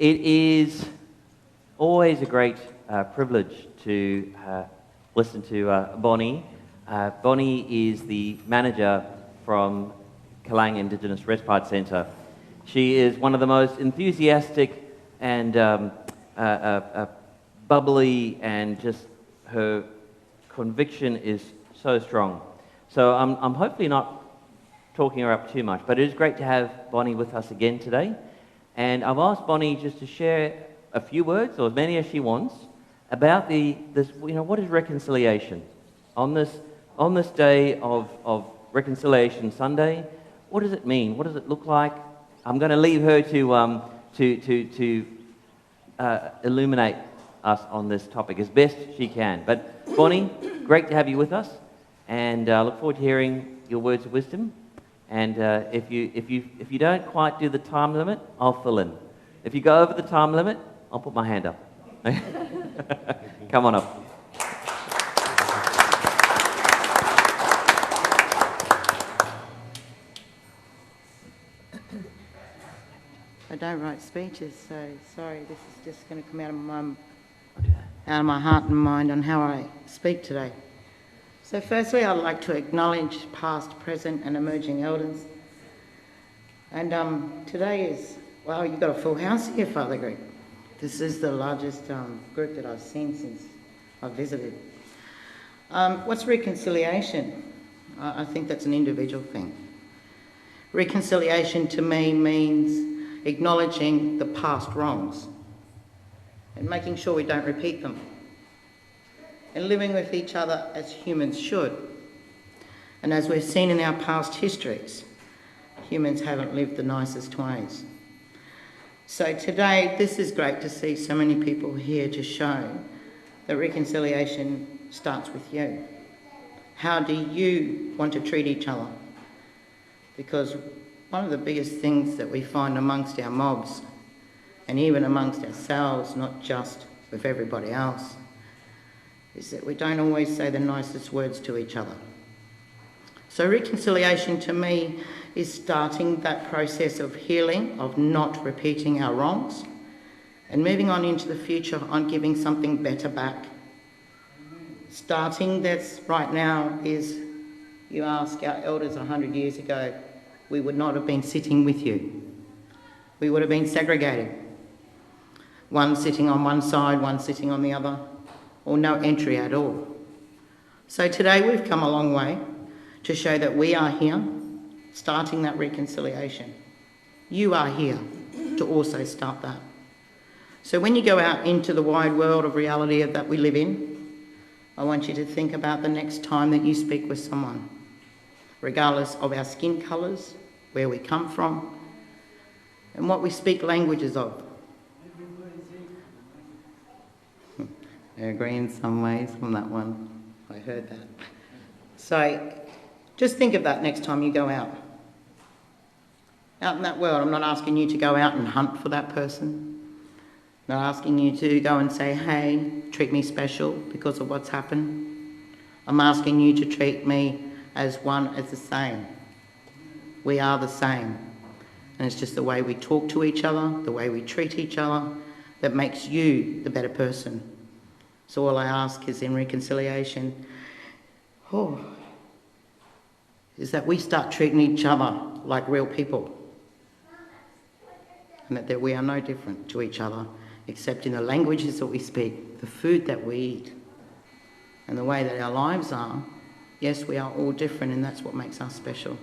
It is always a great privilege to listen to Bonnie. Bonnie is the manager from Kal'ang Indigenous Respite Centre. She is one of the most enthusiastic and bubbly, and just her conviction is so strong. So I'm hopefully not talking her up too much, but it is great to have Bonnie with us again today. And I've asked Bonnie just to share a few words, or as many as she wants, about what is reconciliation on this day of Reconciliation Sunday. What does it mean? What does it look like? I'm going to leave her to illuminate us on this topic as best she can. But Bonnie, great to have you with us, and I look forward to hearing your words of wisdom. And if you don't quite do the time limit, I'll fill in. If you go over the time limit, I'll put my hand up. Come on up. I don't write speeches, so sorry, this is just going to come out of my heart and mind on how I speak today. So firstly, I'd like to acknowledge past, present and emerging elders. And today is, well, you've got a full house here, Father Greg. This is the largest group that I've seen since I've visited. What's reconciliation? I think that's an individual thing. Reconciliation to me means acknowledging the past wrongs and making sure we don't repeat them, and living with each other as humans should. And as we've seen in our past histories, humans haven't lived the nicest ways. So today, this is great to see so many people here to show that reconciliation starts with you. How do you want to treat each other? Because one of the biggest things that we find amongst our mobs, and even amongst ourselves, not just with everybody else, is that we don't always say the nicest words to each other. So reconciliation to me is starting that process of healing, of not repeating our wrongs, and moving on into the future on giving something better back. Starting that's right now is, you ask our elders 100 years ago, we would not have been sitting with you. We would have been segregated. One sitting on one side, one sitting on the other, or no entry at all. So today we've come a long way to show that we are here, starting that reconciliation. You are here to also start that. So when you go out into the wide world of reality that we live in, I want you to think about the next time that you speak with someone, regardless of our skin colours, where we come from, and what we speak languages of. I agree in some ways from that one. I heard that. So just think of that next time you go out. Out in that world, I'm not asking you to go out and hunt for that person. I'm not asking you to go and say, hey, treat me special because of what's happened. I'm asking you to treat me as one as the same. We are the same. And it's just the way we talk to each other, the way we treat each other, that makes you the better person. So all I ask is in reconciliation, is that we start treating each other like real people. And that we are no different to each other, except in the languages that we speak, the food that we eat, and the way that our lives are. Yes, we are all different, and that's what makes us special.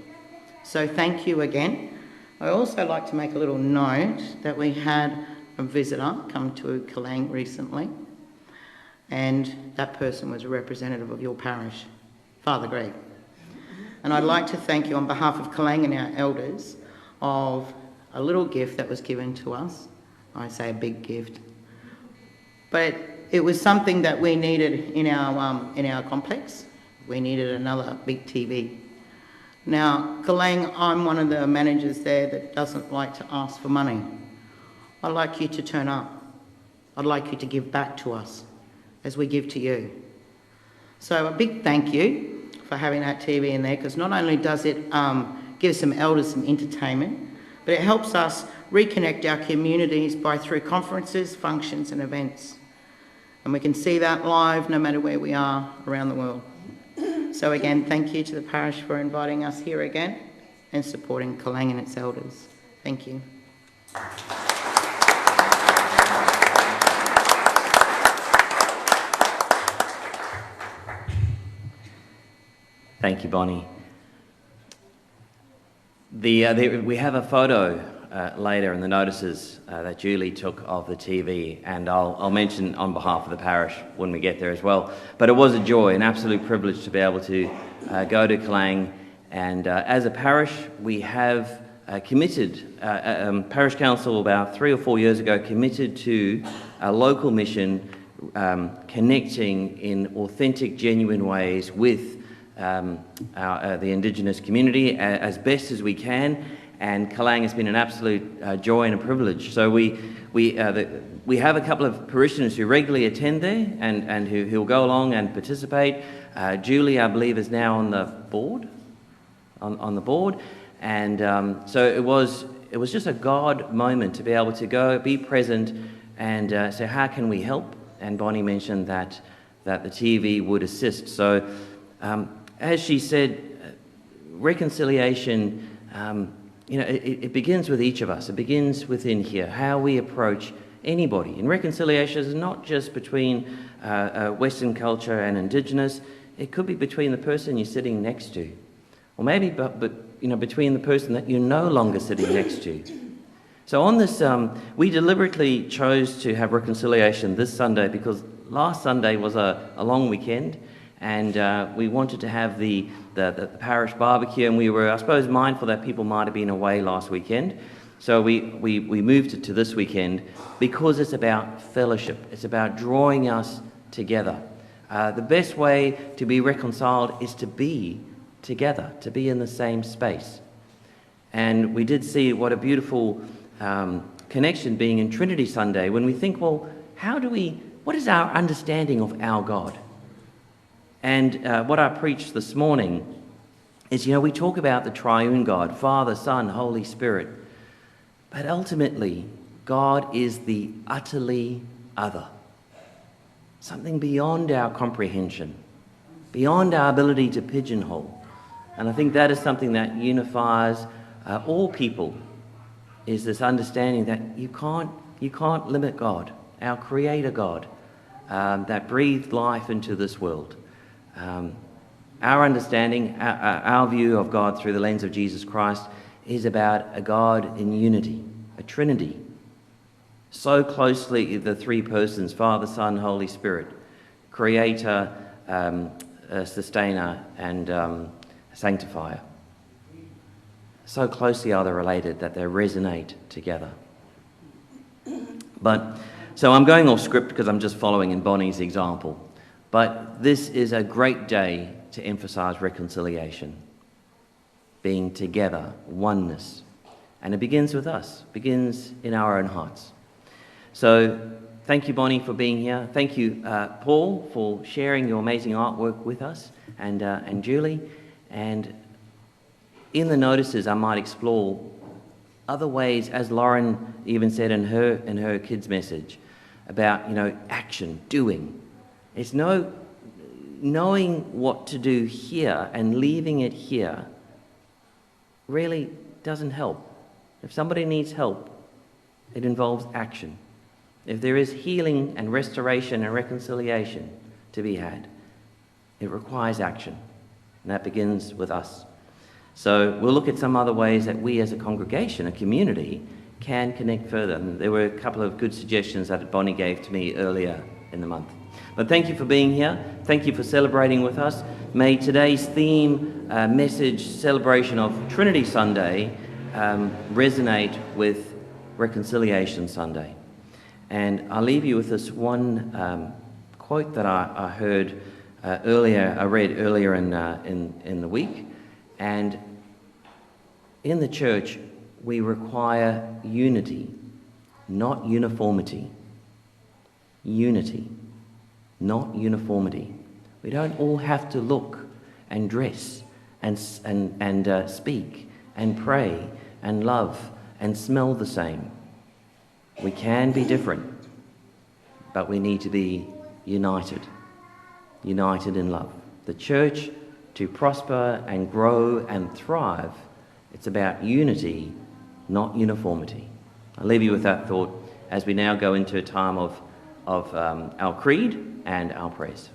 So thank you again. I also like to make a little note that we had a visitor come to Kal'ang recently, and that person was a representative of your parish, Father Greg. And I'd like to thank you on behalf of Kal'ang and our elders of a little gift that was given to us. I say a big gift. But it was something that we needed in our complex. We needed another big TV. Now, Kal'ang, I'm one of the managers there that doesn't like to ask for money. I'd like you to turn up. I'd like you to give back to us as we give to you. So a big thank you for having that TV in there, because not only does it give some elders some entertainment, but it helps us reconnect our communities through conferences, functions and events. And we can see that live no matter where we are around the world. So again, thank you to the parish for inviting us here again and supporting Kal'ang and its elders. Thank you. Thank you, Bonnie. We have a photo later in the notices that Julie took of the TV, and I'll mention on behalf of the parish when we get there as well. But it was a joy, an absolute privilege to be able to go to Kal'ang, and as a parish we have committed, Parish Council about 3 or 4 years ago committed to a local mission connecting in authentic, genuine ways with the Indigenous community as best as we can, and Kal'ang has been an absolute joy and a privilege. So we have a couple of parishioners who regularly attend there and who will go along and participate. Julie, I believe, is now on the board, and so it was just a God moment to be able to go, be present, and say, how can we help? And Bonnie mentioned that the TV would assist. So. As she said, reconciliation, it begins with each of us. It begins within here, how we approach anybody. And reconciliation is not just between Western culture and Indigenous. It could be between the person you're sitting next to, or maybe between the person that you're no longer sitting next to. So on this, we deliberately chose to have reconciliation this Sunday because last Sunday was a long weekend. And we wanted to have the parish barbecue, and we were, I suppose, mindful that people might have been away last weekend. So we moved it to this weekend because it's about fellowship. It's about drawing us together. The best way to be reconciled is to be together, to be in the same space. And we did see what a beautiful connection being in Trinity Sunday when we think, well, what is our understanding of our God? And what I preached this morning is, we talk about the triune God, Father, Son, Holy Spirit. But ultimately, God is the utterly other. Something beyond our comprehension, beyond our ability to pigeonhole. And I think that is something that unifies all people, is this understanding that you can't limit God, our Creator God, that breathed life into this world. Our understanding, our view of God through the lens of Jesus Christ is about a God in unity, a Trinity. So closely the three persons, Father, Son, Holy Spirit, Creator, Sustainer, and Sanctifier. So closely are they related that they resonate together. So I'm going off script because I'm just following in Bonnie's example. But this is a great day to emphasise reconciliation, being together, oneness. And it begins with us, begins in our own hearts. So thank you, Bonnie, for being here. Thank you, Paul, for sharing your amazing artwork with us, and Julie. And in the notices, I might explore other ways, as Lauren even said in her kids' message, about, action, doing. It's knowing what to do here and leaving it here really doesn't help. If somebody needs help, it involves action. If there is healing and restoration and reconciliation to be had, it requires action. And that begins with us. So we'll look at some other ways that we as a congregation, a community, can connect further. And there were a couple of good suggestions that Bonnie gave to me earlier in the month. But thank you for being here. Thank you for celebrating with us. May today's theme, message, celebration of Trinity Sunday resonate with Reconciliation Sunday. And I'll leave you with this one quote that I heard earlier. I read earlier in the week. And in the church, we require unity, not uniformity. Unity, not uniformity. We don't all have to look and dress and speak and pray and love and smell the same. We can be different, but we need to be united in love. The church, to prosper and grow and thrive, it's about unity, not uniformity. I'll leave you with that thought as we now go into a time of our creed and our praise.